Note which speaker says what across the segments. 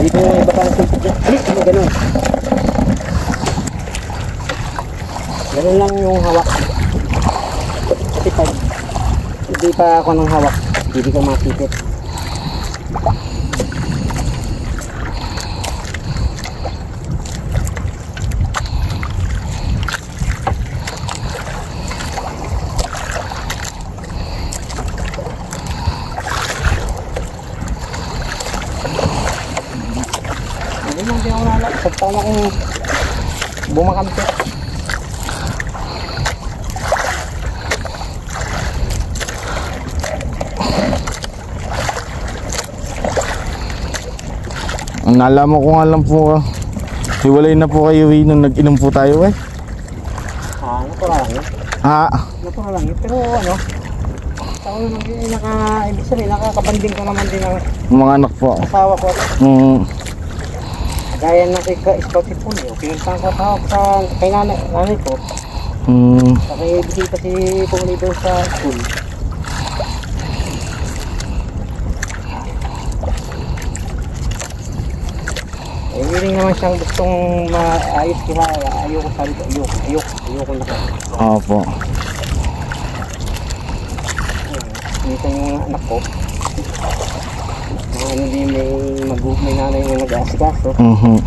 Speaker 1: Hindi ko iba pa sipit dyan. Ganun. Ganun lang yung hawak. Kasi pag hindi pa ako ng hawak, hindi ko masipit. Hindi ako nalak. Sagtaon akong bumakampi.
Speaker 2: Ang nalaman ko nga lang po, hiwalay na po kayo nung nag-inom po tayo eh.
Speaker 1: Natural lang yun. Natural lang yun. Pero ano, ako naman ibig sabihin, nakakabanding ko naman din ang
Speaker 2: mga anak po.
Speaker 1: asawa ko. Gaya ng scouting po niyo, pinuntahan ko tawag sa kay nanay ko. Nakibisita si Pumuli doon sa school. Eh, yun naman siyang gustong maayos kaya ayoko sabi ko, ayoko na.
Speaker 2: Opo.
Speaker 1: Minsan yung anak ko, hindi may nanay na nag-aasikaso. Minsan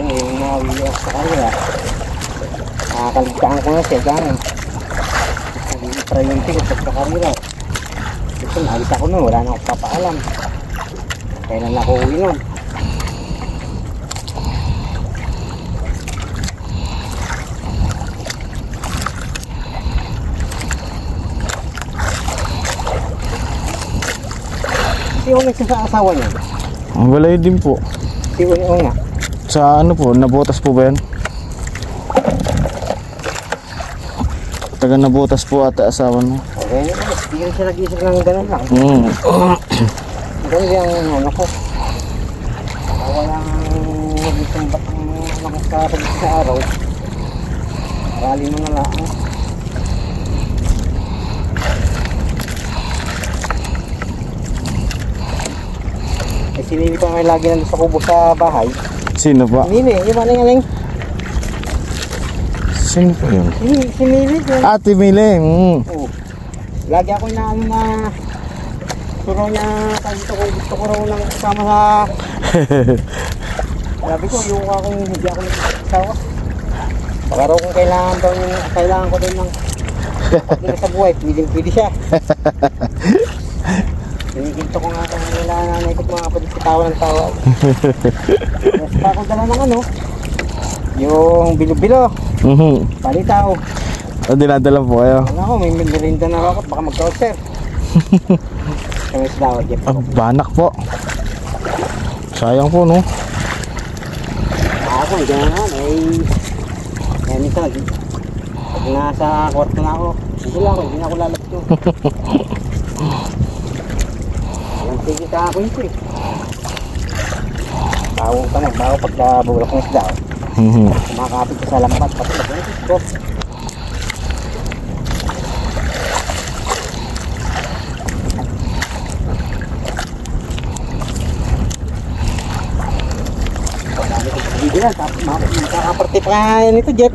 Speaker 1: yung mawi sa kanila. Nakakaligtaan ko na siya gano'n. Try yung ticket sa kanila. Ito, naalis ako nun, wala na akong papaalam. Kailan ako uwi nun. Si Onyx sa asawa niya?
Speaker 2: Walay din po.
Speaker 1: Si Onyx nga?
Speaker 2: Sa ano po, nabutas po ba yan? Taga nabutas po ata asawa niya.
Speaker 1: Okay, hindi rin siya nag-isip ng gano'n lang. Ganun yung ano ko. Walang mag-isang batang nakasarap sa araw. Rally mo na lang. Sinili pa may lagi nandun sa kubo sa bahay.
Speaker 2: Sino pa?
Speaker 1: Sinili, yung maling-aling.
Speaker 2: Sino pa yun?
Speaker 1: Sinili.
Speaker 2: Ate Mile.
Speaker 1: Oo. Lagi ako inaano na turo niya gusto ko raw lang kasama sa sabi ko yung akong hindi ako nagsasawa. Baka raw kung kailangan ko din ng sa buhay, pwede siya. Piniginto ko nga kung nanay ko mga kapatid sa tawa ng tawa. Basta akong dala ng ano, yung bilo-bilo, palitaw.
Speaker 2: Dinadala po kayo?
Speaker 1: Ano ako, may merinda na ako, baka mag-coucher. Kami sa dawa, Jeff.
Speaker 2: Banak po. Sayang po, no?
Speaker 1: Ako, gano'n, eh, minsan, pag nasa kwarto na ako, hindi na ako lalabas yun. Sige ka ako ito eh. Bawang ka magbawa pagka bulak ng isda. Kumakapit ka sa lambat. Pati na ganito ito. Dami ko sa video yan. Magkakaparte pa nga yan ito, Jeff.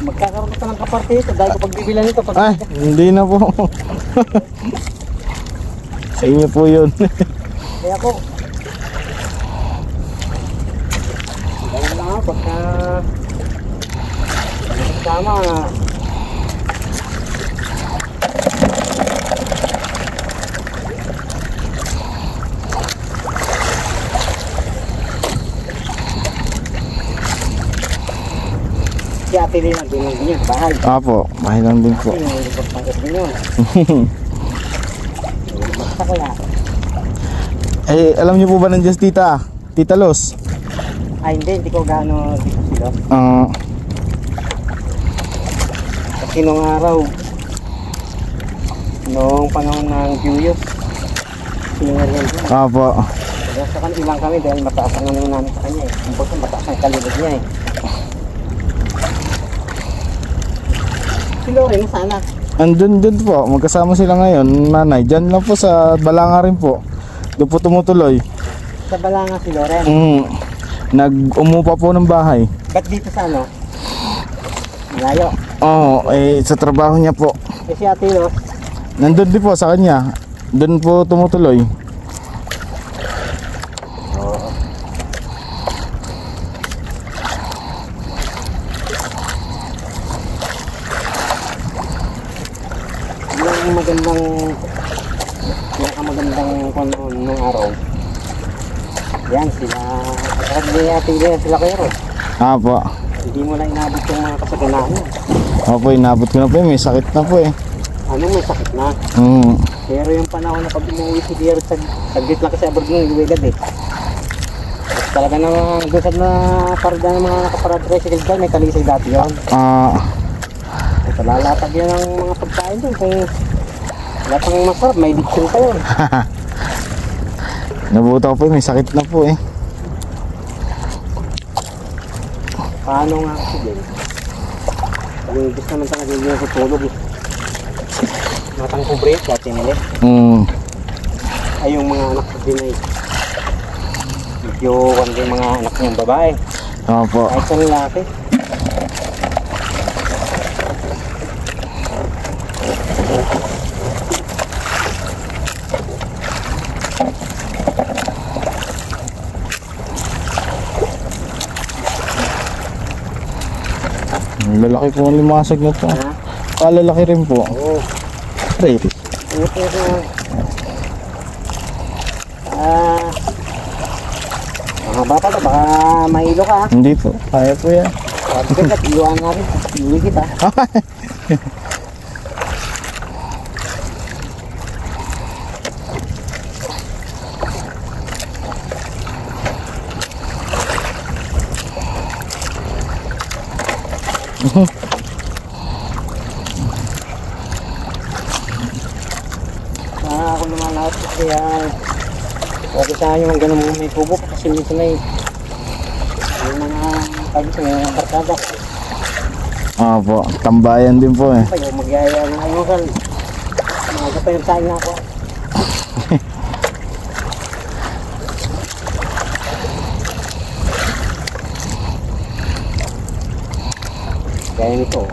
Speaker 1: Magkakaroon ka ng kaparte ito. Dahil ko pagbibilan ito.
Speaker 2: Ay, hindi na po. Sa inyo po yun.
Speaker 1: Kaya ako ganyan lang ako pagka kasama si Ate Lina din lang din yun, bahay.
Speaker 2: Apo, bahay lang din po. Eh, alam niyo po ba nandiyan si Tita Los?
Speaker 1: Ay hindi ko gaano dito sila. Kasi nung araw, noong panahon ng Juyos, sinungarin ko.
Speaker 2: Apo.
Speaker 1: Kaya sa ilang kami dahil mataas ang ano namin sa kanya eh. Ang buksan mataas ang kalibag niya eh. Si Loren, sana.
Speaker 2: Andun po, magkasama sila ngayon, nanay. Diyan lang po sa Balanga rin po. Doon po tumutuloy.
Speaker 1: Sa Balanga si Loren.
Speaker 2: Nag-umupa po ng bahay.
Speaker 1: Ba't dito sa ano? Malayo.
Speaker 2: Oo, sa trabaho niya po.
Speaker 1: Kasi Ate Ros,
Speaker 2: Nandun din po sa kanya. Doon po tumutuloy.
Speaker 1: yung magandang nung araw. Yan sila. At sila kayo Ros.
Speaker 2: Po.
Speaker 1: Hindi mo lang inabot yung mga kasaganahan mo.
Speaker 2: Opo, inabot ko na po. May sakit na po eh.
Speaker 1: Anong may sakit na? Pero yung panahon na pag umuwi si Dier, saglit lang kasi abroad nung iluwagad eh. At talaga naman, doon sa na parada ng mga nakaparad tricycle dyan, may talisay dati yun. At lalatag yan ang mga pagkain doon. Kung lahat ng masarap, may diksyon pa yun.
Speaker 2: Nabuta ko po, may sakit na po eh.
Speaker 1: Paano nga kasi din? Yung gusto naman talaga yung tutulog eh. Matang kubrate, dati nila. Ay yung mga anak ko din ay medyo wala yung mga anak niyang babae.
Speaker 2: Opo.
Speaker 1: Kahit sa lalaki.
Speaker 2: Lalaki po ang limasag na to. Lalaki rin po.
Speaker 1: Oo.
Speaker 2: Right.
Speaker 1: Mga bata to, baka mahilo ka.
Speaker 2: Hindi po. Kaya po yan.
Speaker 1: Sabi ka, iluan nga rin. Iluwi kita. Ako naman lahat kaya okay sa akin yung ganun may tubo kasi minsan ay yung mga pagkita yung barkada.
Speaker 2: Opo, tambayan din po eh.
Speaker 1: Yung magyaya ng ano kan mga kapayang sa'yo na ako. Kaya nito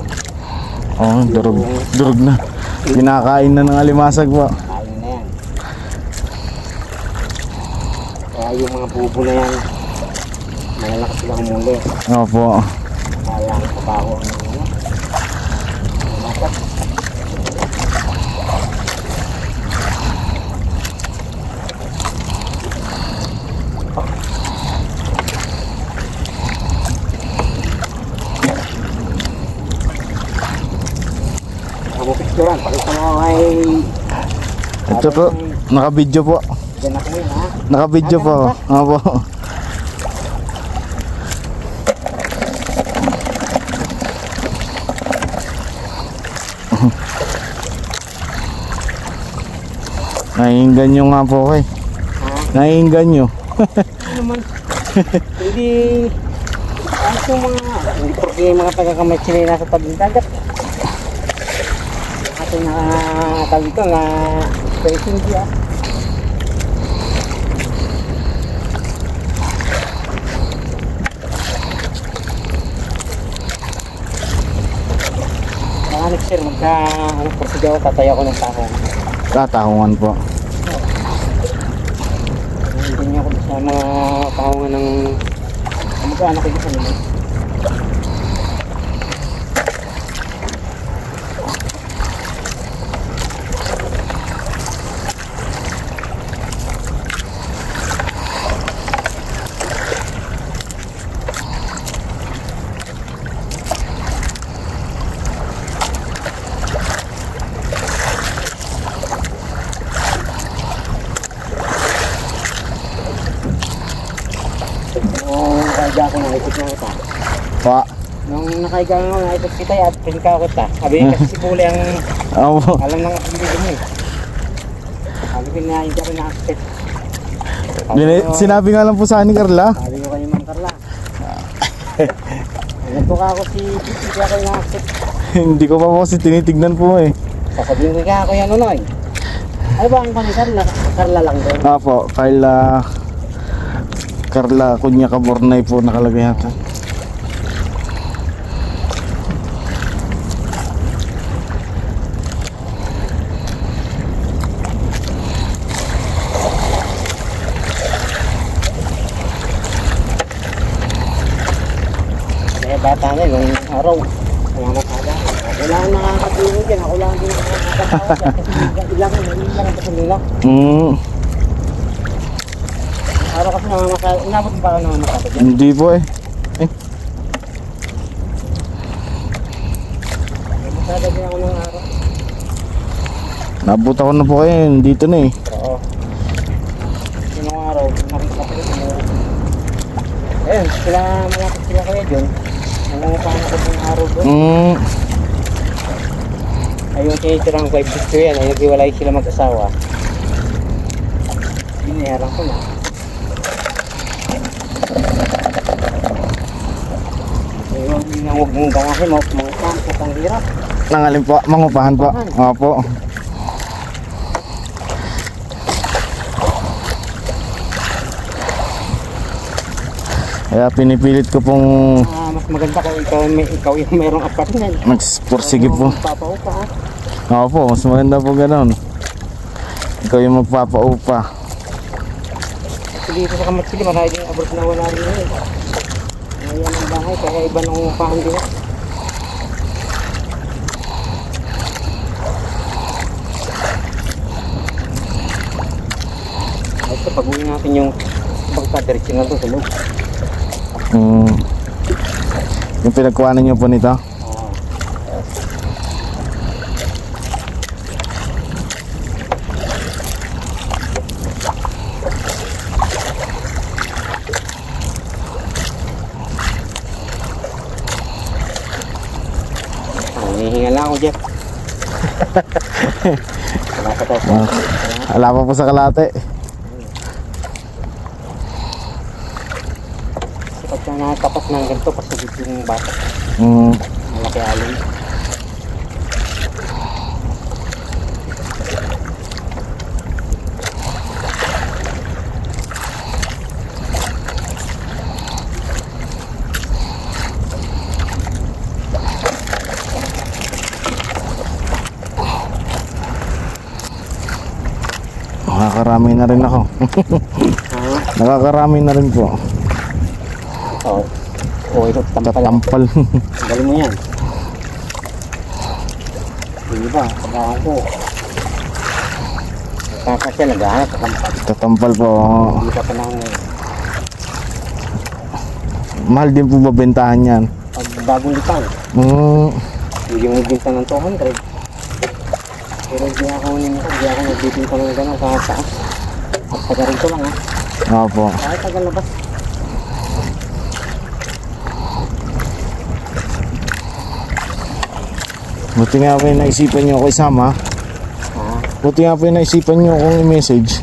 Speaker 2: Durog na. Kinakain na ng alimasag po.
Speaker 1: kain na yan. Kaya yung mga bubo na yan malalakas sila umuli.
Speaker 2: Opo.
Speaker 1: Kaya ang kabaho ang ano masak. Ako picturean, pakita mo ay
Speaker 2: Ito po, naka-video po.
Speaker 1: dyan ako yun ha.
Speaker 2: Naka-video po. Opo. Naiinggan nyo nga po kay. Naiinggan nyo.
Speaker 1: Ano naman? Hindi ayos yung mga hindi porque mga taga-kamay sila yung nasa tabing dagat. Ating nakatawag ito na spacing siya. Mga next year magka porsigaw tataya ko ng tahong.
Speaker 2: Tatahungan po.
Speaker 1: Hindi niya ako sa mga tahongan ng kamag-anak ko sa nila. Nakahiga ako, naikot na kita.
Speaker 2: Pa.
Speaker 1: Nung nakahiga ako, naikot kita at pinka kita. Sabi kasi si Puli ang
Speaker 2: Opo.
Speaker 1: alam ng kapiligan mo eh. Sabi ko na hindi ako na-accept.
Speaker 2: Sinabi nga lang po sa ni Carla.
Speaker 1: Sabi ko kay Ma'am Carla. Nagtuka ako si Piti, kaya ako na-accept.
Speaker 2: Hindi ko pa po kasi tinitignan po eh.
Speaker 1: Sasabihin ko kaya Kuya Nonoy. Ano ba ang kami Carla? Carla lang doon.
Speaker 2: Po, Carla Cunha Cabornay po nakalagay yata.
Speaker 1: Kaya bata na yung araw. Mga masada. Wala akong nakakatulong dyan. Ako lang din nakakatawa dyan. Kasi ilang ang pasalila. Araw kasi namamasada. Inabot mo pa ako namamasada dyan.
Speaker 2: Hindi po eh.
Speaker 1: Namamasada din ako ng araw.
Speaker 2: Nabot ako na po kayo, dito na eh.
Speaker 1: Oo. Sinong araw, nakita ko rin mo. Ayun, sila malapit sila kayo dyan. Nangungupahan ako ng araw doon. Ayun kayo tirang 5 dito yan. Ayun naghiwalay sila mag-asawa. Binayaran ko na. Ayun, huwag mong gangahin mo. Mangupahan po kang hirap.
Speaker 2: Nangalim po, mangupahan po. Opo. Kaya pinipilit ko pong
Speaker 1: Mas maganda kung ikaw yung merong apartment.
Speaker 2: magpursige po.
Speaker 1: Magpapaupa ha.
Speaker 2: Opo, mas maganda po ganon. Ikaw yung magpapaupa.
Speaker 1: Kasi dito sa Kamatsili, marami din abot na wala rin yun. Ayan ang bahay, kaya iba nang upahan din. Ito, pag-uwi natin yung pagkadiretso na ito sa loob.
Speaker 2: Yung pinagkuhanan nyo po nito.
Speaker 1: Hinihinga lang ako, Jeff. Wala ka tayo.
Speaker 2: Wala pa po sa kalate.
Speaker 1: Pagka natapat ng ganito, pasagit yung bata. Malaki alon.
Speaker 2: Nakakarami na rin ako. Nakakarami na rin po.
Speaker 1: Oo. Oo, ito tampal.
Speaker 2: Tampal.
Speaker 1: Galing mo yan. Hindi ba? Pagkakan ko. Kakasya, naghahanap sa tampal.
Speaker 2: Tatampal po.
Speaker 1: Hindi pa panahon ngayon.
Speaker 2: Mahal din po ba bentahan yan?
Speaker 1: Pag bagong lipang, hindi mo nagbinta ng 200. Pero hindi ako nagbibinta ng gano'n kahit saan. At taga rito lang ha.
Speaker 2: Opo.
Speaker 1: Kahit taga labas.
Speaker 2: Buti nga po yung naisipan nyo ako isama. Buti nga po yung naisipan nyo akong i-message.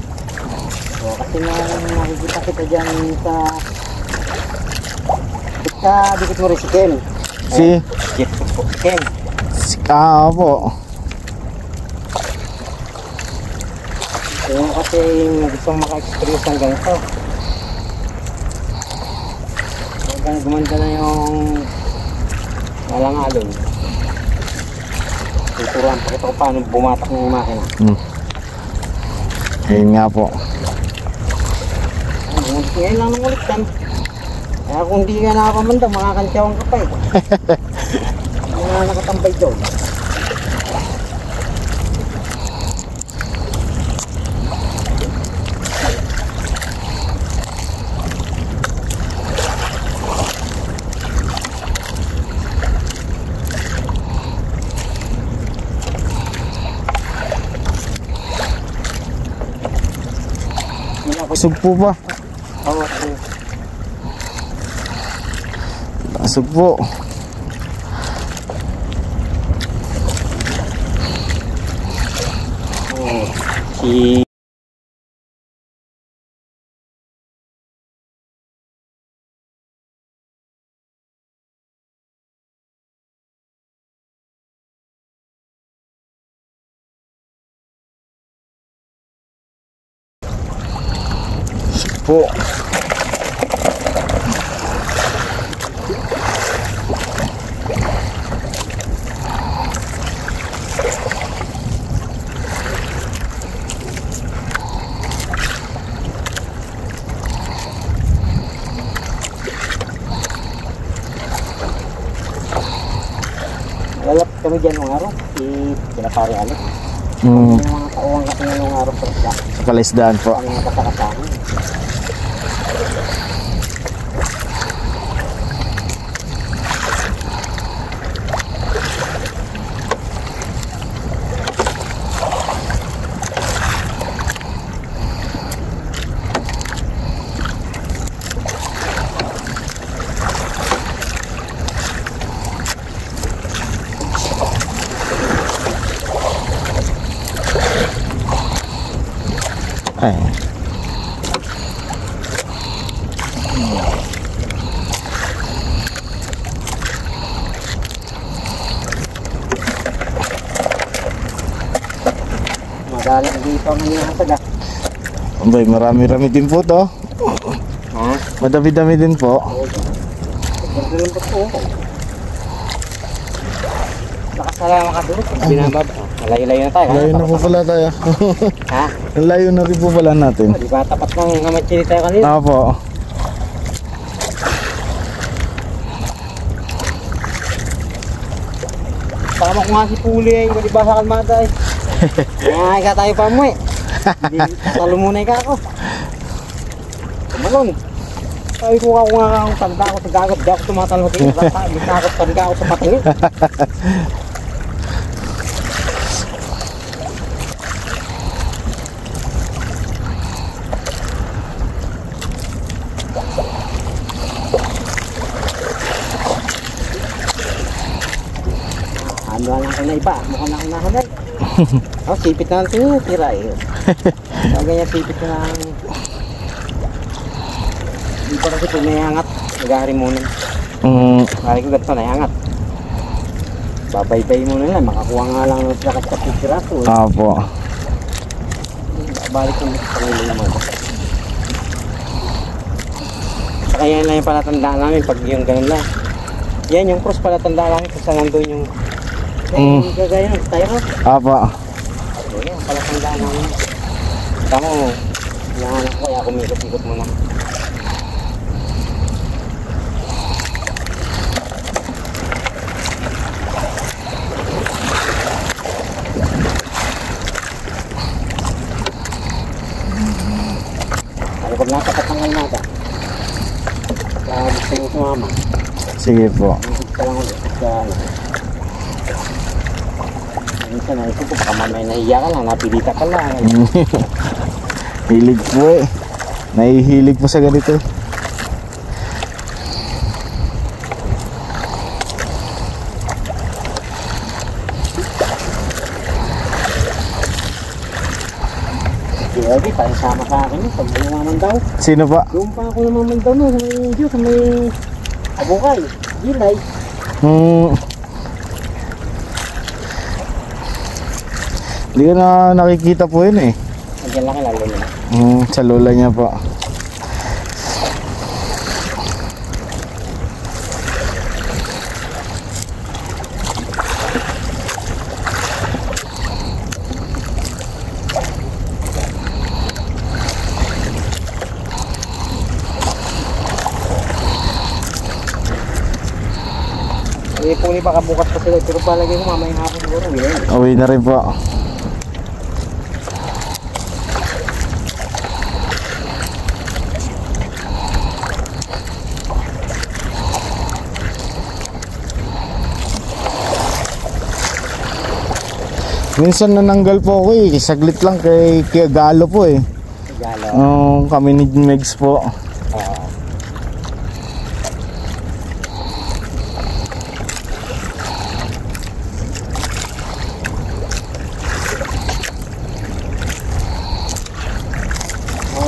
Speaker 1: So, kasi nakikita kita dyan sa dikit mo rin si Ken.
Speaker 2: Si?
Speaker 1: Ken.
Speaker 2: Opo.
Speaker 1: Kaya kasi gustong maka-experience ng ganito. Hanggang gumanda na yung walang alon. Tuturuan pa kita kung paano bumatak ng makina.
Speaker 2: Ayun nga po.
Speaker 1: Ngayon lang nung ulit kan. Kaya kung hindi ka nakapamanda, makakantyawan ka pa eh. Mga nakatambay doon.
Speaker 2: Asog po ba?
Speaker 1: Oo.
Speaker 2: Asog po.
Speaker 1: Si
Speaker 2: po.
Speaker 1: Lalap kami dyan nung araw. Sila pare Alex.
Speaker 2: Mm.
Speaker 1: Yung mga tauhan kasi nung araw sa isla.
Speaker 2: Sa kalisdaan po.
Speaker 1: Ang kasakasahan.
Speaker 2: Ay.
Speaker 1: Madalang dito ang nangyasag ah.
Speaker 2: Abay, marami-rami din po to.
Speaker 1: Ha?
Speaker 2: Madami-dami din po.
Speaker 1: Ganun po po. Nakasala makadulot. Binabab. Malayo-layo na tayo.
Speaker 2: Layo na po pala tayo.
Speaker 1: Ha?
Speaker 2: Layo na rin po pala natin.
Speaker 1: Di ba tapat ng kamachili tayo kanina?
Speaker 2: Opo.
Speaker 1: Tama ko nga si Puli ay di ba sa kalmada ay. Ay ka tayo pa mo eh. Tatalo muna ka ako. Tumalon. Sabi ko nga kung tanda ako sa gagot. Di ako tumatalo sa tingin. Takot tanda ako sa patingin. Ano lang kayo na iba, mukhang nakinahanay. Oh, sipit na natin yung tira eh. So, ganyan sipit na lang. Hindi pa kasi kung nayangat, nag-ahari muna. Hari ko ganito nayangat. Babaybay muna lang, makakuha nga lang ng lakas sa pipiraso.
Speaker 2: Opo.
Speaker 1: Balik yung pangulo naman. Saka yan lang yung palatandaan namin pag yung ganun lang. Yan yung cross palatandaan namin kung saan nandun yung gagaya ng tayo.
Speaker 2: Opo.
Speaker 1: Ayan, palatandaan namin. Tama mo, hinahanap ko kaya kumikot-ikot muna. Ano pag natapat ng kalmata? Kaya gusto mo sumama.
Speaker 2: Sige po.
Speaker 1: Gusto ka lang ulit. Minsan naisip ko, baka mamaya nahiya ka lang, napilita ka lang.
Speaker 2: Hilig po eh. Nahihilig po sa ganito.
Speaker 1: Kaya di, tayo sama sa akin yun, pag lumamandaw.
Speaker 2: Sino pa?
Speaker 1: Doon pa ako lumamandaw no, sa may abukay, gilay.
Speaker 2: Hindi ko na nakikita po yun eh.
Speaker 1: Nandiyan lang lalo niya.
Speaker 2: Sa lola niya po.
Speaker 1: Eh, puli baka bukas pa sila, pero palagay ko mamayang hapon siguro.
Speaker 2: Uwi na rin po. Minsan nananggal po ako eh. Saglit lang kay Galo po eh.
Speaker 1: Galo.
Speaker 2: Kami ni Megs po.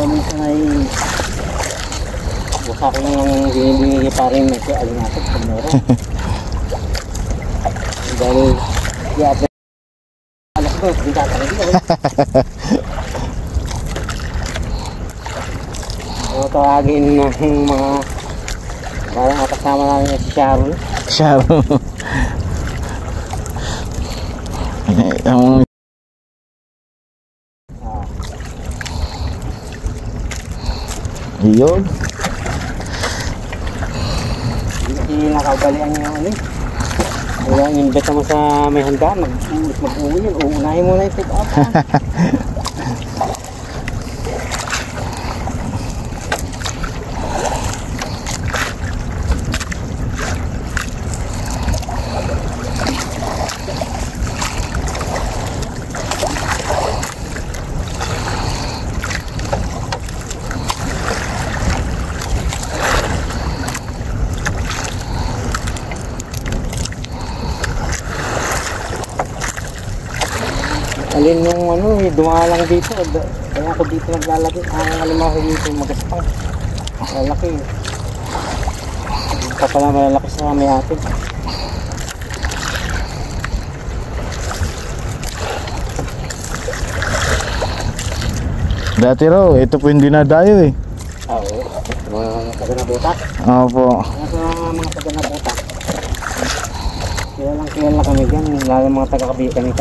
Speaker 1: Minsan ay buka ko nang binibigay pa rin nag-alingatag sa mura. Dahil i-upload alas ko, hindi ka talaga. tawagin ng mga parang kasama namin si Sharon.
Speaker 2: Sharon. Ang iyon.
Speaker 1: Hindi nakabalian niya ano eh. Kaya invest mo sa may handa, mag-uwi yun. Uunahin mo na yung pick up. Alin yung ano eh, dumalang dito. Kaya ako dito naglalagay. Ang alimaho dito, magaspang. Malaki. Ito pala malalaki sa may atin.
Speaker 2: Dati raw, ito po yung dinadayo eh.
Speaker 1: Oo. Mga taga-nabutak.
Speaker 2: Opo.
Speaker 1: Mga taga-nabutak. Kilala kami dyan. Lalo mga taga-kabigilid.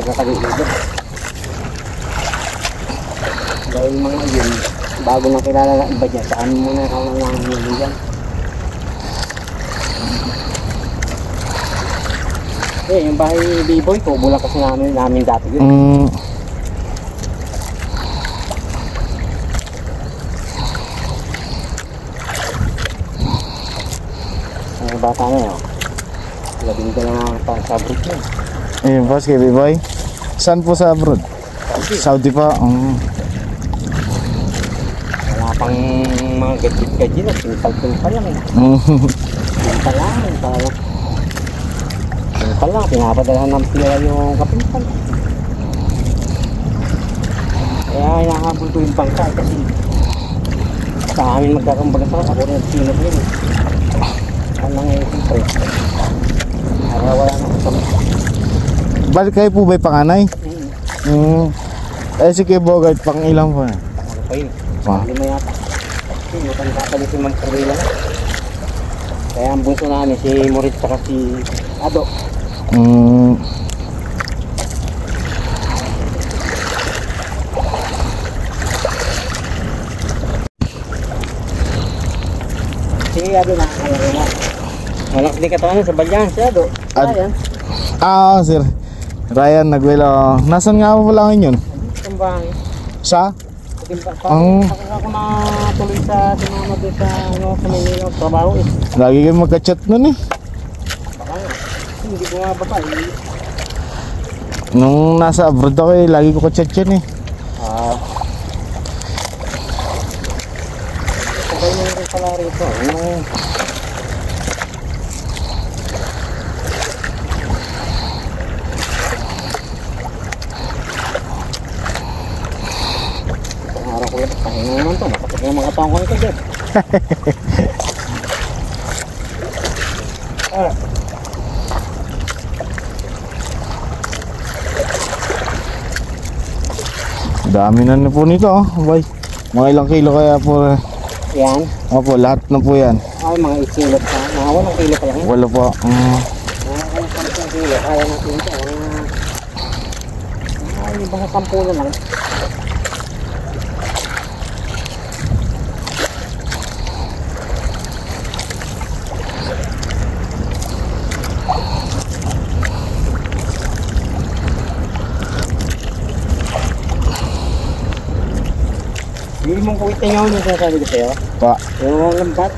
Speaker 1: Dahil mga yun, bago na kilala na iba dyan, saan muna ako lang nangyayin dyan. Eh, yung bahay B-boy ko, bulang kasi namin dati yun. Ang bata na yun, 12 pa sa abroad na.
Speaker 2: Ayun po, si B-boy. Saan po sa abroad? Saudi pa.
Speaker 1: Wala pang mga gadget-gadget na, pinipal lang eh. Pinipal lang, pinapadala ng pila yung kapinpal. Kaya hinahabol ko yung bangka kasi sa amin magkakambaga sa ako rin sinap yun eh. Ano nga yung siyempre. Para wala na kasama.
Speaker 2: Balik kayo po ba'y panganay? Eh si Kuya Bogart, pang ilang po na?
Speaker 1: Ano pa yun? Lima yata. Kasi matanda pa din si Mang Carrila na. Kaya ang bunso namin si Moritz saka si Ado. Si Ado na malaki din katawan sa balyan si Ado. Ayan.
Speaker 2: Sir Ryan Naguelo. Nasaan nga po pala ngayon yun?
Speaker 1: Ang bahay.
Speaker 2: Sa?
Speaker 1: Ang ako natuloy sa sinama doon sa sa Manila trabaho eh.
Speaker 2: Lagi kayo magka-chat nun eh.
Speaker 1: Baka hindi ko nga baba eh.
Speaker 2: Nung nasa abroad ako eh, lagi ko ka-chat yan eh.
Speaker 1: Sabay mo rin pala rito. Araw ko lang, pahinga naman to. Masakit na mga tangkon ko dyan.
Speaker 2: Dami na po nito Bay. Mga ilang kilo kaya po.
Speaker 1: Yan.
Speaker 2: Opo, lahat na po yan.
Speaker 1: Ay, mga isilot pa. Walang kilo pa lang yan.
Speaker 2: Wala po.
Speaker 1: Walang 10 kilo. Kaya natin ito. Ay, baka 10 na lang. Hindi mong kuwitin nyo yung sinasabi ko sa'yo.
Speaker 2: Pa.
Speaker 1: Yung lambat.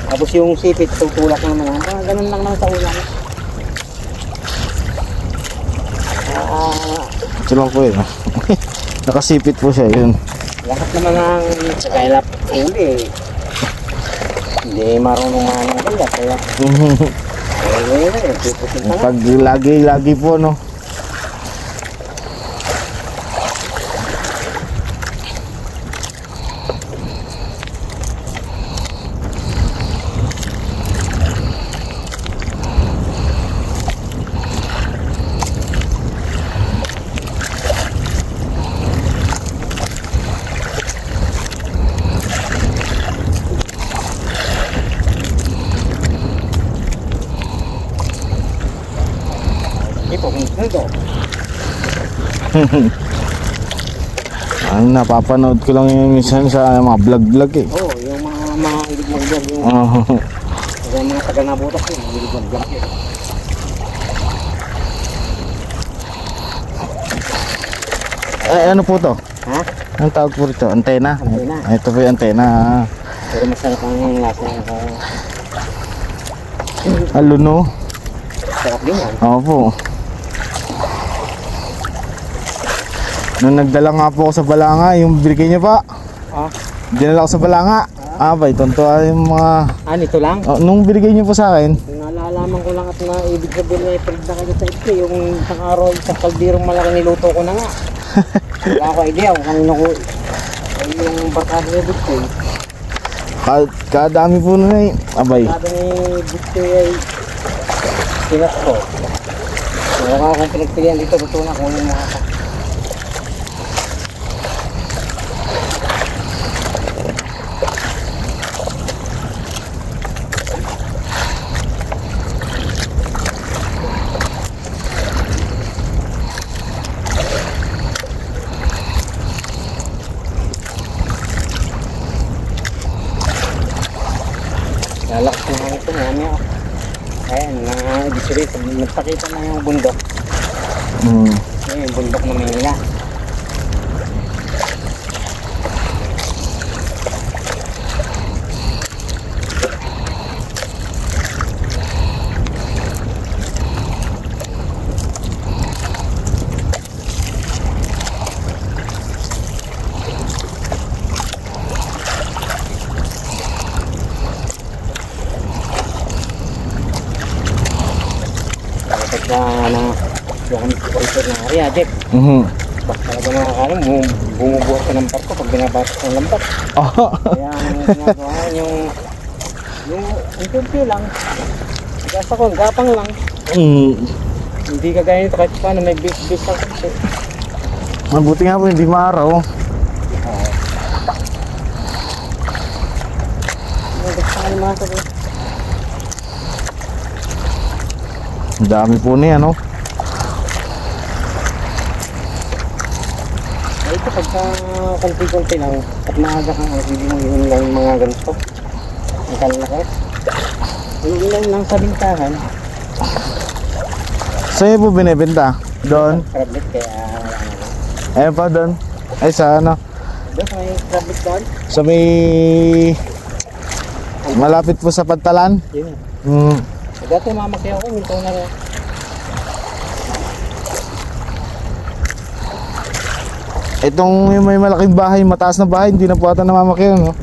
Speaker 1: Tapos yung sipit, tutulak naman lang. Ganun lang naman sa ulang.
Speaker 2: Ito lang po yun. Nakasipit po siya yun.
Speaker 1: Lahat naman ng kailap uli. Hindi marunong manang kaya. Kaya puputin ka lang.
Speaker 2: Pag lagi po no.
Speaker 1: ito, ito.
Speaker 2: Ang napapanood ko lang yung minsan sa mga vlog-vlog eh.
Speaker 1: Oo, yung mga hilig mag-vlog yung yung mga taga-nabutas yun, hilig mag-vlog yun.
Speaker 2: Ay, ano po to?
Speaker 1: Ha?
Speaker 2: Anong tawag po rito? Antena?
Speaker 1: Antena.
Speaker 2: Ay, ito po yung antena.
Speaker 1: Pero masarap ang lasa ng
Speaker 2: Aluno?
Speaker 1: sarap din yan.
Speaker 2: Oo po. Nung nagdala nga po ako sa Balanga, yung binigay niyo pa.
Speaker 1: Ah,
Speaker 2: Dinala ko sa Balanga. Ba, tuntua yung mga...
Speaker 1: nito lang?
Speaker 2: nung binigay niyo po sa akin.
Speaker 1: Nalalaman ko lang at na ibig sabihin na i-print na kayo sa ito. Yung isang araw, isang kaldirong malaki niluto ko na nga. Wala ko idea kung kanino ko yung barkada ni Butchoy.
Speaker 2: Kadami po na eh. Abay.
Speaker 1: Barkada ni Butchoy ay sinas ko. Wala akong pinagpilihan dito, gusto na kung yung mga ka. Lalak ko nga ito, mamaya. Ayan, ibig sabihin, nagpakita na yung bundok. Ayan, yung bundok na Manila. Na yung corridor ng area, Jeff. Bak talaga nakakalam, bumubuhat ka ng barko pag binabatas ng lambat. Kaya ang ginagawa yung interview lang. Gasa ko, gapang lang. Hindi kagaya nito kahit paano may bis lang kasi.
Speaker 2: Mabuti nga po, hindi maaraw.
Speaker 1: Gusto ka naman sabi.
Speaker 2: Ang dami po niya, no?
Speaker 1: Ito pagka konti-konti lang at maaga kang hindi mo yun lang yung mga ganito. Ang kalaki. Yung ilan lang sa bintahan.
Speaker 2: Sa'yo po binibenta? Doon?
Speaker 1: Crablet kaya wala naman.
Speaker 2: Ayun pa doon? Ay sa ano?
Speaker 1: Doon sa may crablet doon?
Speaker 2: Sa may... malapit po sa Pantalan?
Speaker 1: Yun. Dati mamakyaw ko, minto na rin.
Speaker 2: Itong yung may malaking bahay, mataas na bahay, hindi na po ata namamakyaw, no?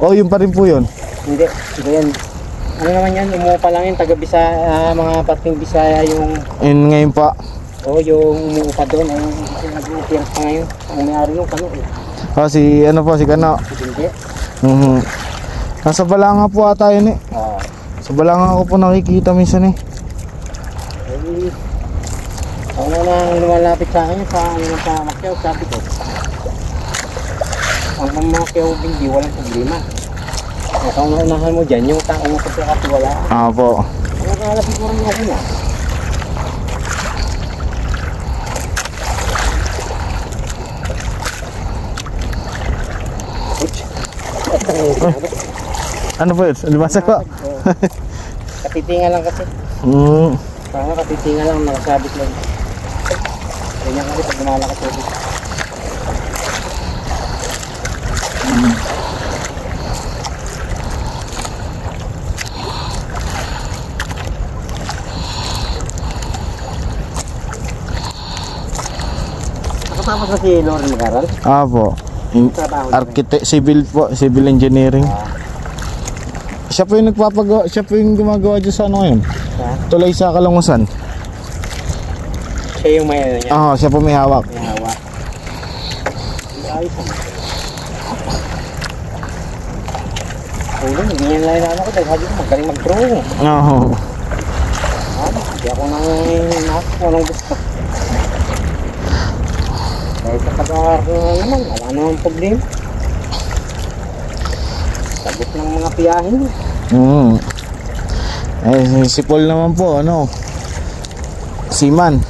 Speaker 2: O, yun pa rin po yun?
Speaker 1: Hindi, yan. Ano naman yan, umuupa lang yun, taga-Bisaya, mga pating Bisaya yung...
Speaker 2: Yun ngayon pa.
Speaker 1: Oo, yung umuupa doon, ay nag-uupirap pa ngayon. Ang mayari nung kano eh.
Speaker 2: Si ano po, si Kano.
Speaker 1: Hindi.
Speaker 2: Nasa Balanga po ata yun eh.
Speaker 1: Oo.
Speaker 2: Sa Balanga ko po nakikita minsan eh.
Speaker 1: Ay, ako nang lumalapit sa akin sa ano sa Macau, sabi ko. Ang Macau hindi, walang problema. Kung naunahan mo dyan, yung tao mo kasi wala.
Speaker 2: Po.
Speaker 1: Nakalapit mo rin ako na.
Speaker 2: Ano po yun? Libasa ko?
Speaker 1: Katitinga lang kasi. Parang katitinga lang, nakasabit lang. Ganyan kasi pag lumalakas ako. Nakatapos na si Loren mag-aral?
Speaker 2: Po. Civil po, civil engineering. Siya po yung nagpapagawa, siya po yung gumagawa dyan sa ano ngayon? Tulay sa Kalangusan.
Speaker 1: Siya yung may ano niya?
Speaker 2: Siya po may hawak.
Speaker 1: May hawak. Ayos naman. Hindi yan lang yung ano ko dahil sabi ko magaling mag-drawing. Hindi ako nang nakakuha ng gusto. Dahil sa pag-aaral naman, wala namang problema. Sagot ng mga piyahin.
Speaker 2: Si Paul naman po, ano, Seaman.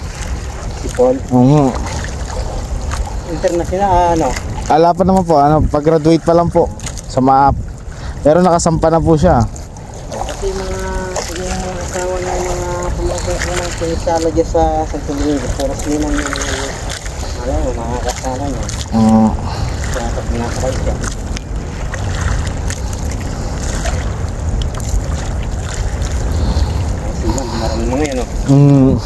Speaker 1: Si Paul.
Speaker 2: Oo.
Speaker 1: International, ano?
Speaker 2: Ala pa naman po, pag-graduate pa lang po sa MAAP. Pero nakasampa na po siya.
Speaker 1: Kasi yung mga asawa na yung mga pumasok na pinisala dyan sa Santo Domingo, puro sliman yung mga kasama niya. Kaya pag nakakay siya. Sliman, marami mga yan, no?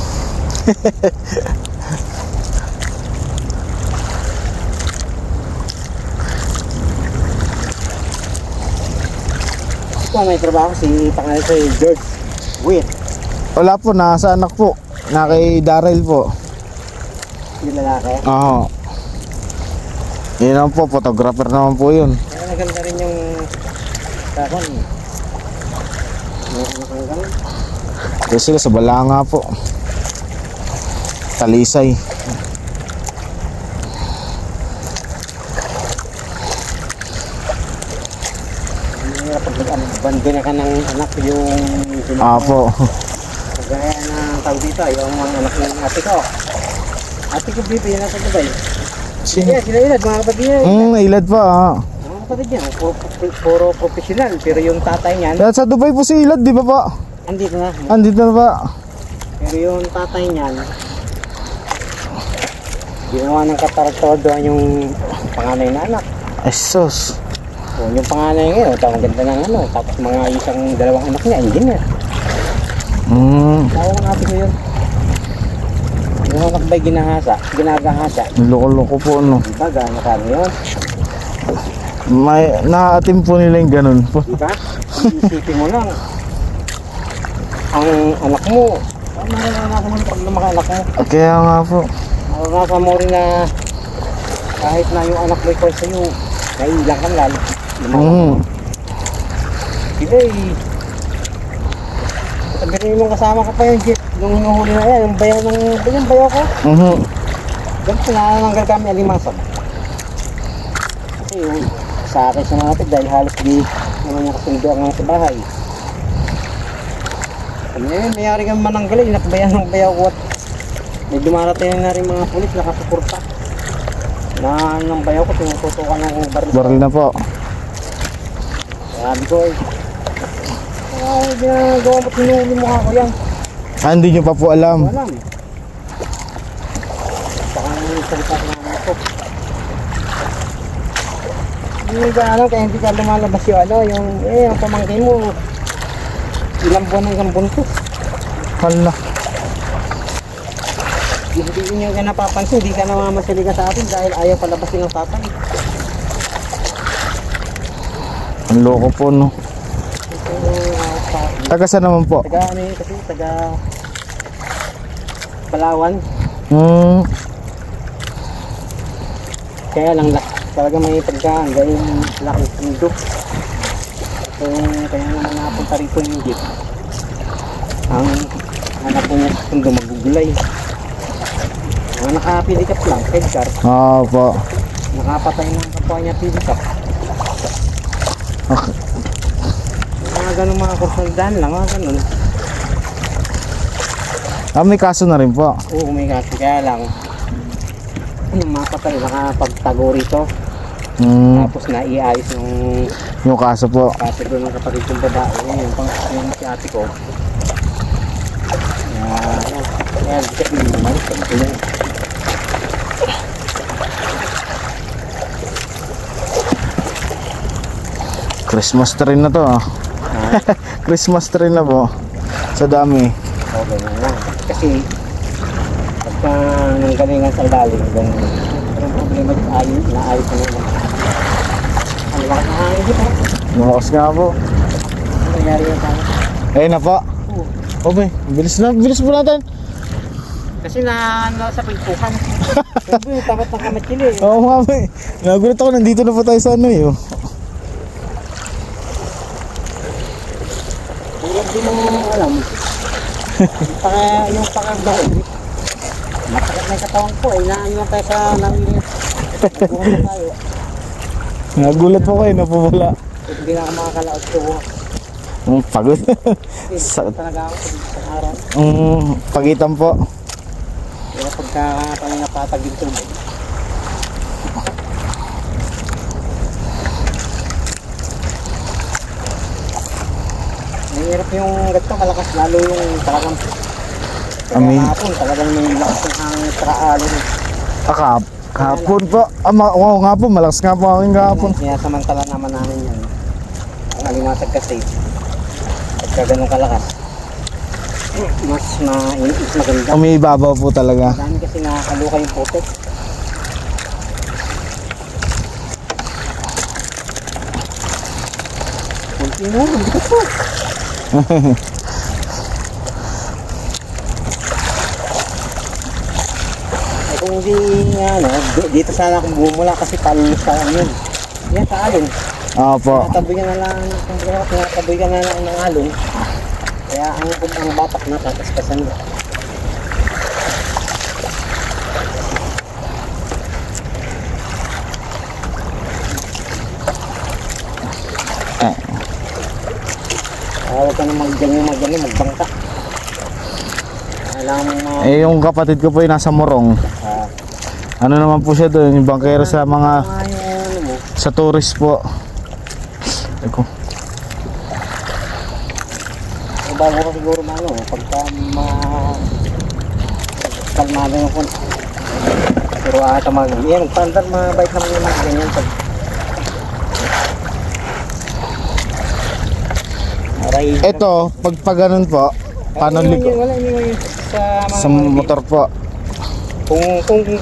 Speaker 1: May trabaho si pangalan ko George Witt.
Speaker 2: Wala po, nasa anak po. Na kay Daryl po.
Speaker 1: Yung lalaki.
Speaker 2: Oo. Yun naman po, photographer naman po yun.
Speaker 1: Kaya naganda rin yung kakon. May anak ang gano'n.
Speaker 2: Kasi sila sa Balanga po. Talisay.
Speaker 1: Pag bando na ka ng anak yung
Speaker 2: Apo.
Speaker 1: kagaya ng tao dito, yung mga anak ng ate ko. Ate ko Bibi, yung nasa Dubai.
Speaker 2: Sino?
Speaker 1: Yeah, sila ilad, mga kapatid niya.
Speaker 2: Ilad pa
Speaker 1: Mga kapatid niya, puro professional. Pero yung tatay niyan,
Speaker 2: Sa Dubai po si Ilad, di ba pa?
Speaker 1: andito na.
Speaker 2: Andito na ba?
Speaker 1: Pero yung tatay niyan, ginawa ng kataraktor doon yung panganay na anak.
Speaker 2: Esos.
Speaker 1: Yung panganay ngayon, ang ganda ng ano, tapos mga dalawang anak niya, engineer. Tawag natin ko yun. Yung anak ba'y ginagahasa?
Speaker 2: Loko-loko po, no?
Speaker 1: Diba, gano'n ka yun?
Speaker 2: May naatim po nila yung ganun po.
Speaker 1: Diba? Isipin mo lang, ang anak mo, maranasan mo pag lumaki anak mo.
Speaker 2: Kaya nga po.
Speaker 1: Maranasan mo rin na kahit na yung anak mo ikaw sa'yo, naiilang kang lalo. Sila sabihin mong kasama ka pa yung jeep nung hinuhuli na yan, yung bayaw ko. Ganito nananggal kami alimasag. Kasi sa akin sa mga kapit dahil halos di naman yung kasundo ang sa bahay. Ngayon, mayari kang mananggal, inakbayan ng bayaw ko at may dumarating na rin mga pulis nakasuporta. Na ng bayaw ko, tinututukan ng baril.
Speaker 2: Baril na po.
Speaker 1: Sabi ko ginagawa mo, tinuli mo ako yan.
Speaker 2: Hindi nyo pa po alam.
Speaker 1: Alam. Baka salita naman ako. Hindi ka alam kaya hindi ka lumalabas yung yung pamangkin mo. Ilang buwan hanggang buntis.
Speaker 2: Hala.
Speaker 1: Hindi nyo ka napapansin, hindi ka namamasaliga sa atin dahil ayaw palabasin ng tatay.
Speaker 2: Ang loko po, no? Taga saan naman po?
Speaker 1: Taga Palawan. Kaya lang talaga may pagkaan dahil laking sundok. Kaya naman napunta rito yung jeep. Ang hanap po niya sa sundo magugulay. Mga naka-pilikap lang, headcar.
Speaker 2: Po.
Speaker 1: Nakapatay ng kapwa niya pilikap.
Speaker 2: Okay.
Speaker 1: Mga ganun mga kursundan lang, mga ganun.
Speaker 2: May kaso na rin po.
Speaker 1: Oo, may kaso. Kaya lang, yung mga patay nakapagtago rito. Tapos naiayos
Speaker 2: Yung kaso po.
Speaker 1: kaso doon ng kapatid kong babae. Yung si ate ko. Kaya siya naman.
Speaker 2: Christmas tree na to. Christmas tree na po. Sa dami.
Speaker 1: Okay na. Kasi pagka nanggalingan sa ilalim, ganun. Pero ang problema dito, naayos na naman. Ang lakas na hangin dito.
Speaker 2: Malakas nga po.
Speaker 1: Ano nangyari yan sa akin?
Speaker 2: Ayun na po. Okay, bilis po natin.
Speaker 1: Kasi nasa pagpukan. Siyempre, tapat ng kamatsili.
Speaker 2: Oo nga po. Nagulat ako, nandito na po tayo sa ano eh.
Speaker 1: Hindi mo alam. Yung pakagdaw. Masakit na yung katawan ko. Inaayuan tayo sa nanginis. Nagulat tayo.
Speaker 2: Nagulat po kayo, napawala.
Speaker 1: Hindi na ako makakalaot ko.
Speaker 2: Pagod.
Speaker 1: Talaga ako sa araw.
Speaker 2: Pagitan po.
Speaker 1: pagka kami napatag yung tubig. Mahirap yung ganito, malakas lalo yung talagang hapon, talagang may lakas ng hangin sa alon.
Speaker 2: Kahapon po. Oo nga po, malakas nga po aking kahapon.
Speaker 1: Sinasamantala naman namin yan. Ang alimatag kasi, pagka ganun kalakas, mas maganda.
Speaker 2: Umiibabaw po talaga.
Speaker 1: Dami kasi nakakaluka yung putik. Kunti na, hindi ka po. Kung hindi dito sana akong bumula kasi palulos sa yun. Yan sa alon.
Speaker 2: Opo.
Speaker 1: Tinataboy ka na lang ng alon. Kaya ang batak na tataspasan mo. Huwag ka na magbangka.
Speaker 2: Yung kapatid ko po yung nasa Morong. Ano naman po siya doon, yung bangkero sa mga sa tourist po. Eko.
Speaker 1: Bago ko siguro pagka kalmado yung kung pero ata magpandar mabait naman yung mga ganyan
Speaker 2: Ito, pag ganun po, paano sa motor po?
Speaker 1: Kung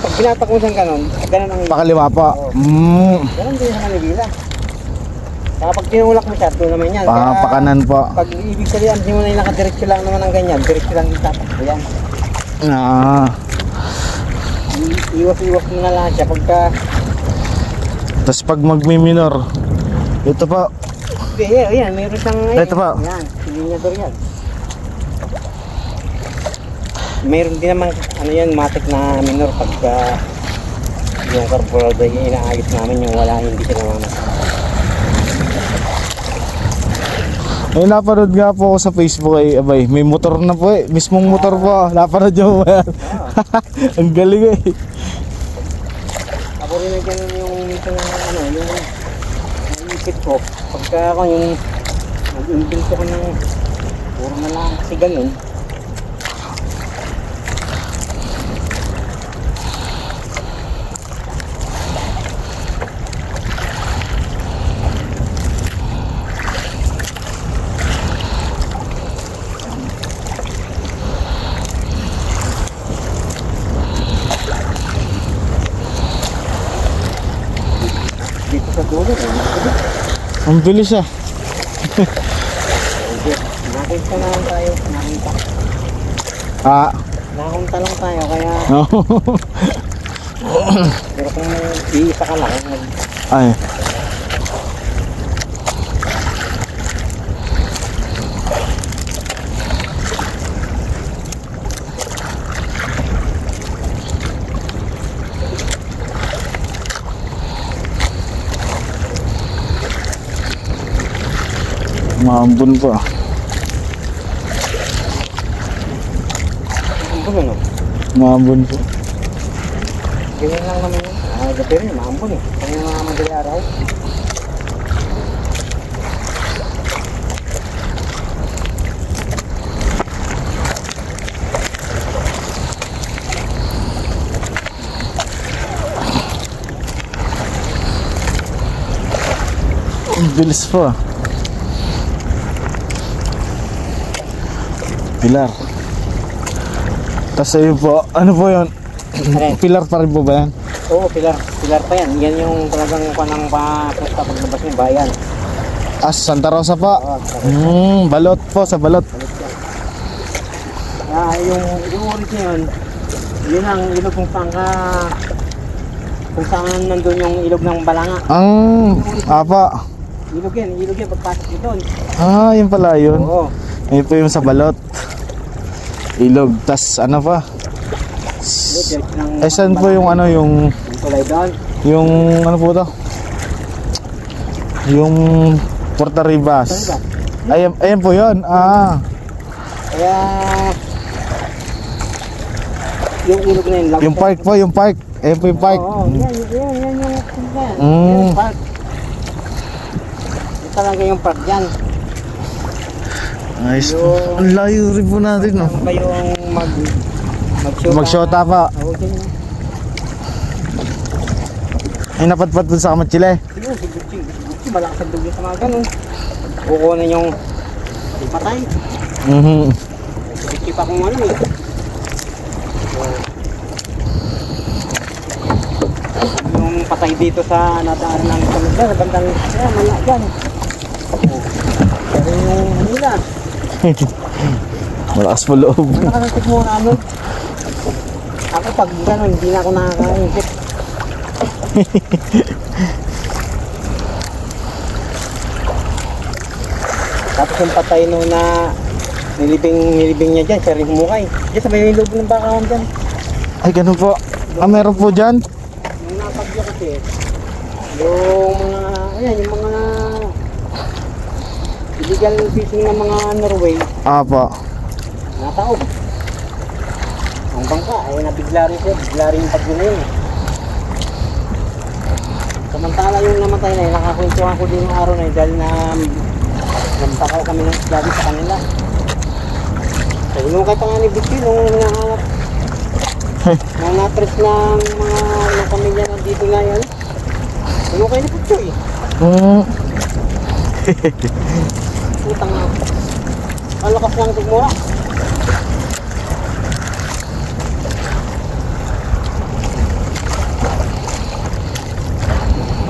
Speaker 1: pag pinatakusan ganun ang
Speaker 2: pakaliwa po.
Speaker 1: Ganun din sa Manila. Kapag tinulak mo siya, doon naman yan.
Speaker 2: Pakanan po.
Speaker 1: Pag ibig sabihin, hindi mo na yung nakadiretso lang naman ng ganyan. Diretso lang yung tatakbo yan. Iwas-iwas mo na lang siya pagka...
Speaker 2: Tapos pag magmi-minor, ito po.
Speaker 1: Yan, mayroon siyang...
Speaker 2: Ito po.
Speaker 1: Yan, silinyador yan. Mayroon din naman, matik na minor pagka... yung carburetor yung inaayos namin, yung wala, hindi siya namamatay.
Speaker 2: Ay, napanood nga po ako sa Facebook abay, may motor na po mismong motor po, napanood nyo ba yan? Ang galing
Speaker 1: Ako rin na ganun yung isip ko, pagka ako yung nag-invento ko ng puro na lang kasi ganun.
Speaker 2: Ang bilis
Speaker 1: Nakita na lang tayo. Nakunta lang tayo kaya pero kung iisa ka lang
Speaker 2: ay maambun pa. Maambun po.
Speaker 1: Ganyan lang naman yun. Gabi rin, maambun kaya mga madali araw.
Speaker 2: Ang bilis po. Pilar. Tapos ayun po, ano po yun? Pilar pa rin po ba yan?
Speaker 1: Oo, pilar pa yan. Yan yung talagang panang papunta paglabas ng bayan.
Speaker 2: Santa Rosa po?
Speaker 1: Oo,
Speaker 2: balot po, sa balot.
Speaker 1: Yung origin yun ang ilog kung saan nandun yung ilog ng Balanga.
Speaker 2: Apa.
Speaker 1: Ilog yan, pagpasok nyo doon.
Speaker 2: Yun pala yun.
Speaker 1: Oo.
Speaker 2: Ayun po yung sa balot. Ilog, tas ano pa? Saan po yung yung
Speaker 1: tulay doon?
Speaker 2: Yung ano po to? Yung Puerto Ribas. Ayan po yun.
Speaker 1: Kaya yung ilog na yun.
Speaker 2: Yung park po, yung park. Ayun po yung park.
Speaker 1: Oo, yan yung yan.
Speaker 2: Mm.
Speaker 1: Yan yung park. Yan talaga yung park dyan.
Speaker 2: Ayos po. Ang layo rin po natin, no?
Speaker 1: Saan ba yung
Speaker 2: Mag-shota pa.
Speaker 1: Oo, dyan yun.
Speaker 2: Ay, napadpad po sa Kamatsile.
Speaker 1: Siguro, si Gucci. Gucci, malakas ang dugo sa mga ganun. Kukunin yung patay. Gucci pa kung ano eh. Yung patay dito sa nadaan ng kamila, sa bandang mala dyan. Pero yung nila,
Speaker 2: Malakas po loob.
Speaker 1: nakakasik mo na ano. Ako pag gano'n, hindi na ako nakakaisip. Tapos yung patay no na nilibing niya dyan, siya rin humukay. Diyan sa may loob ng bakawan dyan.
Speaker 2: Ay, ganun po. Ah, meron po dyan?
Speaker 1: Yung napagyo kasi, yung mga, ayan, yung mga illegal fishing ng mga Norway,
Speaker 2: Apa.
Speaker 1: nataob. Ang bangka, ay nabigla rin siya, bigla rin yung pagyo na yun. Samantala yung namatay na yun, nakakwentuhan ko din yung araw na yun dahil na nagtakaw kami ng gabi sa kanila. So, nung kaya pa nga ni Vicky, nung nahanap, nung natres ng mga pamilya na dito na yan, nung kayo ni Puchoy. Putang na. Ang lakas ng tigmura.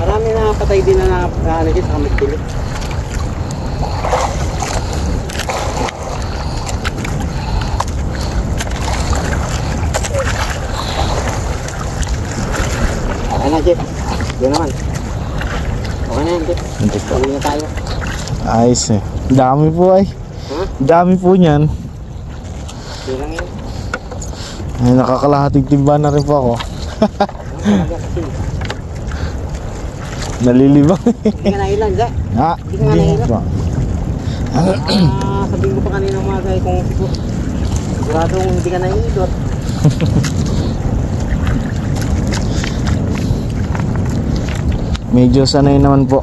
Speaker 1: Marami na patay din na dito sa Kamatsile. Ano na, Jeff? Yun naman. Okay na yan, Jeff.
Speaker 2: Hindi po.
Speaker 1: Uwi na tayo.
Speaker 2: Ayos eh. Dami po ay.
Speaker 1: Ha?
Speaker 2: Dami po niyan.
Speaker 1: Yun lang yun.
Speaker 2: Ay, nakakalahating timba na rin po ako.
Speaker 1: Talaga kasi.
Speaker 2: Nalilibang.
Speaker 1: Hindi ka nailan, Jack.
Speaker 2: Ha?
Speaker 1: Hindi ka nga nahirap.
Speaker 2: po.
Speaker 1: Sabihin ko pa kanina mga guys kung siguradong hindi ka naiikot.
Speaker 2: Medyo sanay naman po.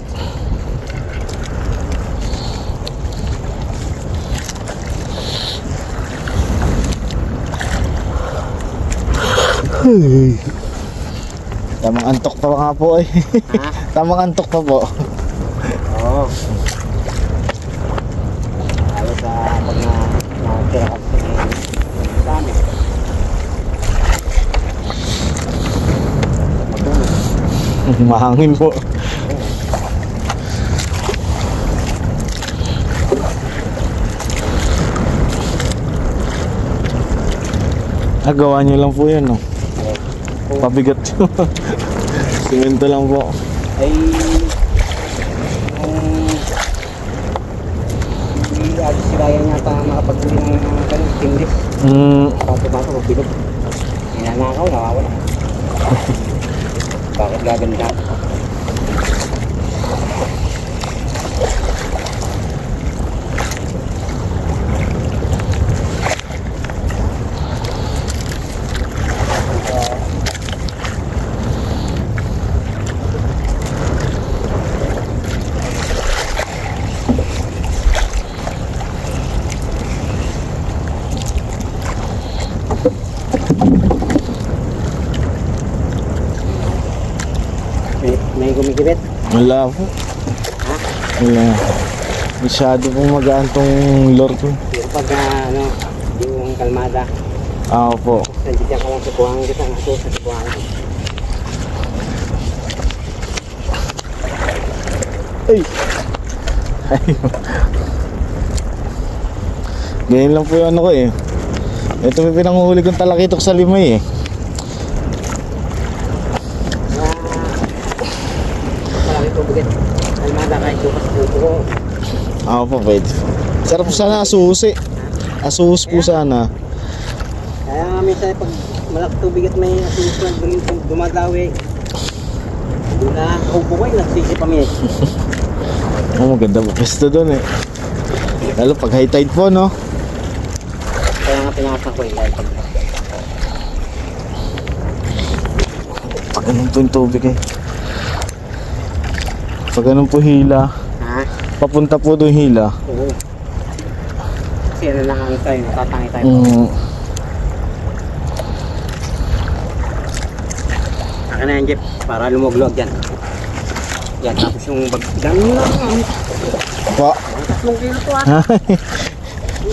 Speaker 2: Hey. Tamang antok pa nga po eh.
Speaker 1: Ha?
Speaker 2: Tamang antok pa po.
Speaker 1: Oo. Lalo sa pag nakatira ka sa amin.
Speaker 2: Mahangin po. Gawa niyo lang po yan, no? Pabigat yun. Simento lang po.
Speaker 1: Ay hindi agad si Ryan yata makapagbili ng ganun, stimulus. Bato-bato, magbilog. Hinanakaw, nawawala. Bakit gaganda? May gumigibit?
Speaker 2: Wala po.
Speaker 1: Ha?
Speaker 2: Wala. Masyado pong magaan tong lure ko.
Speaker 1: Yung pag ano, yung kalmada.
Speaker 2: Po.
Speaker 1: Nandiyan ka lang sa buhangin kita, nga sa buhangin.
Speaker 2: Ay! Ganyan lang po yung ano ko eh. Ito may pinanguhuli kong talakitok sa Limay eh.
Speaker 1: Malaki tubig. Kalmada kahit bukas puto.
Speaker 2: Po, pwede. Sarap sana asusi. Asuhus po sana.
Speaker 1: Kaya nga minsan pag malaki tubig at may asus na dumadawi, doon na kaupo ko yung nagsisip kami eh.
Speaker 2: Maganda po pwesto doon eh. Lalo pag high tide po, no?
Speaker 1: Kaya nga pinakasan ko yung light.
Speaker 2: Ganun po yung tubig eh. Pag ganun po hila,
Speaker 1: Ha?
Speaker 2: papunta po doon hila.
Speaker 1: Oo. Kasi ano lang ang tayo, tatangi tayo. Akin na yan, Jeff, para lumog-log yan. Yan, tapos yung bag... Dami mo lang ang...
Speaker 2: Pa.
Speaker 1: 3 kilo to ah.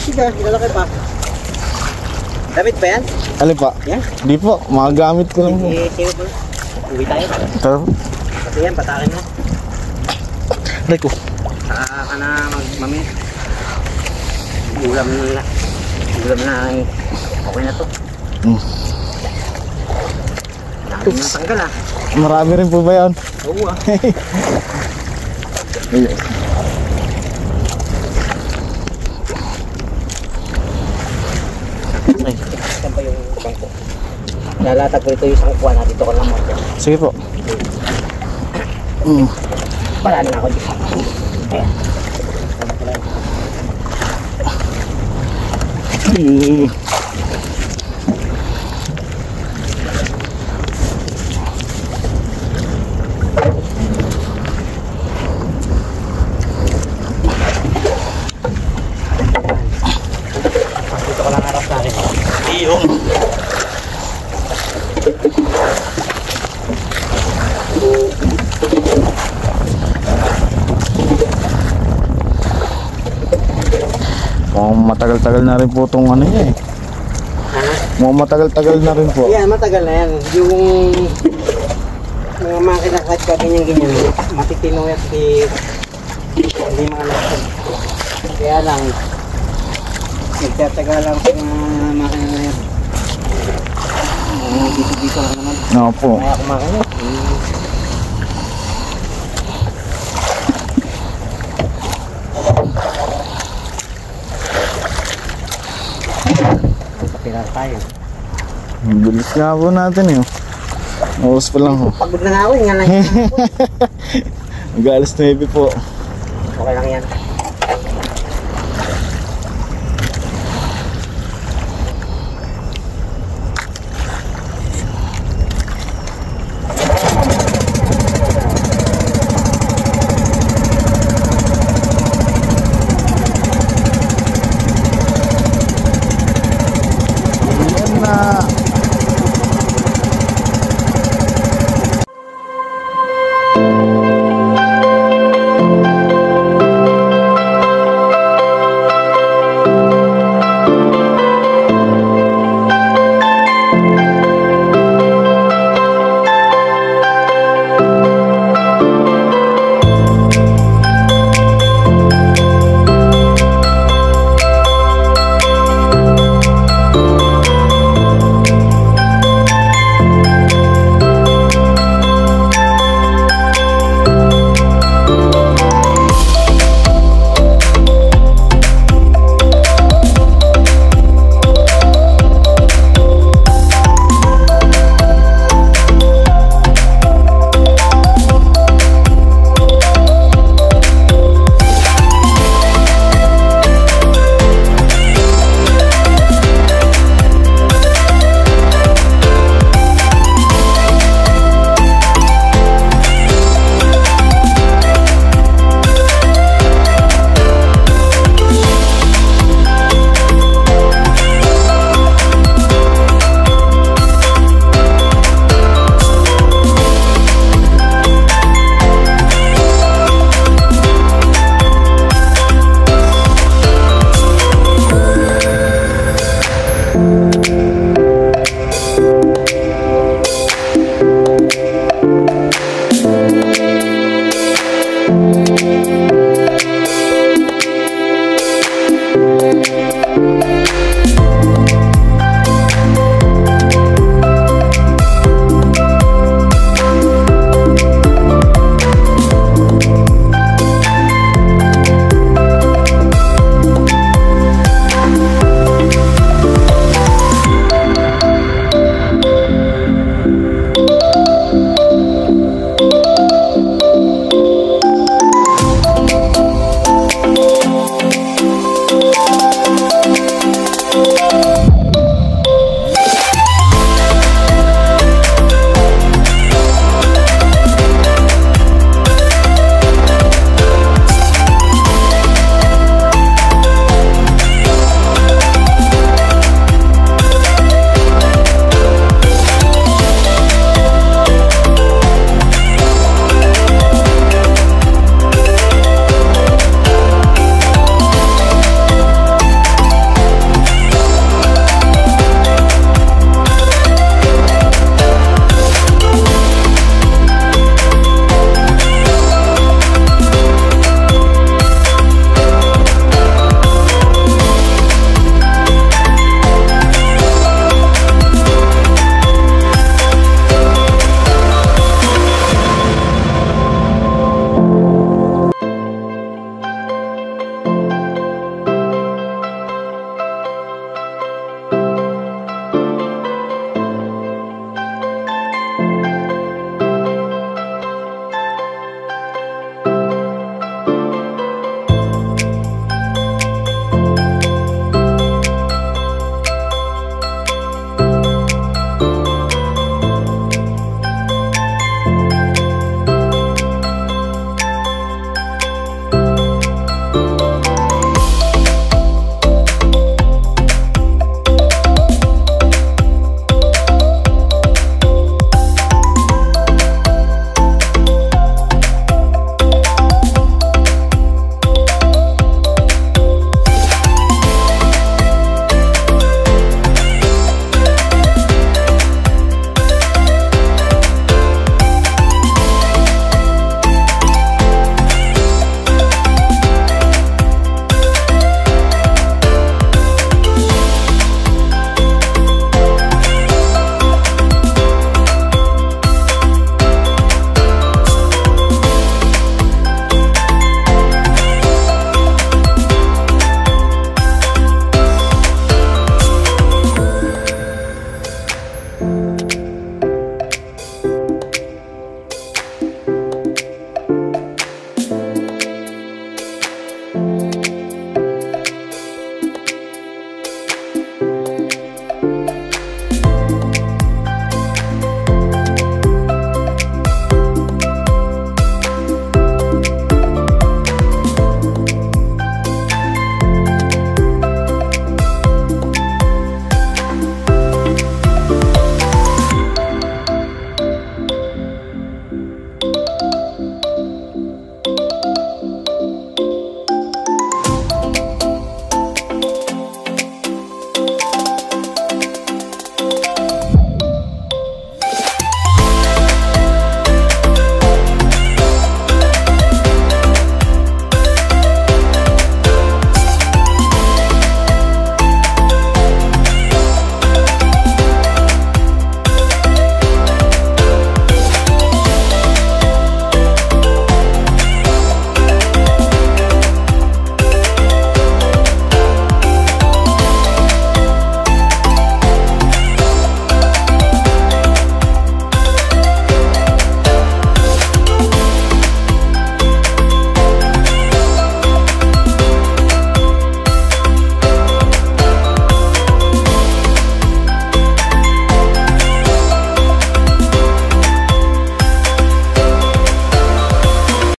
Speaker 1: Sige, lalaki pa. Damit ba yan?
Speaker 2: Alin pa?
Speaker 1: Yan.
Speaker 2: Di po, magagamit ko lang po.
Speaker 1: Sino po? Uwi tayo.
Speaker 2: Tara.
Speaker 1: Pati yan, patakin mo.
Speaker 2: Aray ko.
Speaker 1: Saka ka na magmamit. Ulam na. Ulam na. Okay na to. Dami na tanggal ah.
Speaker 2: Marami rin po ba yan?
Speaker 1: Oo ah.
Speaker 2: Ayun. Ay.
Speaker 1: Saan pa yung bangko? Lalatag ko ito yung isang kuha na dito ko lang mo.
Speaker 2: Sige po.
Speaker 1: Para na ako dito. Ayan. Dito ko lang harap sa akin.
Speaker 2: Iyong. Matagal-tagal na rin po itong ano niya eh. Matagal-tagal na rin po.
Speaker 1: Yan, matagal na yan. Yung mga makina kahit ka ganyan-ganyan, matitino yan hindi mga natin. Kaya lang, nagtatagal lang sa mga makina na yan. Dito-dito lang naman.
Speaker 2: Oo po.
Speaker 1: Kaya kumakanya. Kapilar tayo.
Speaker 2: Bilis nga po natin eh. Oras pa lang ho.
Speaker 1: Pagod na nga ako, nga lang.
Speaker 2: Mag-alas 9 po.
Speaker 1: Okay lang yan.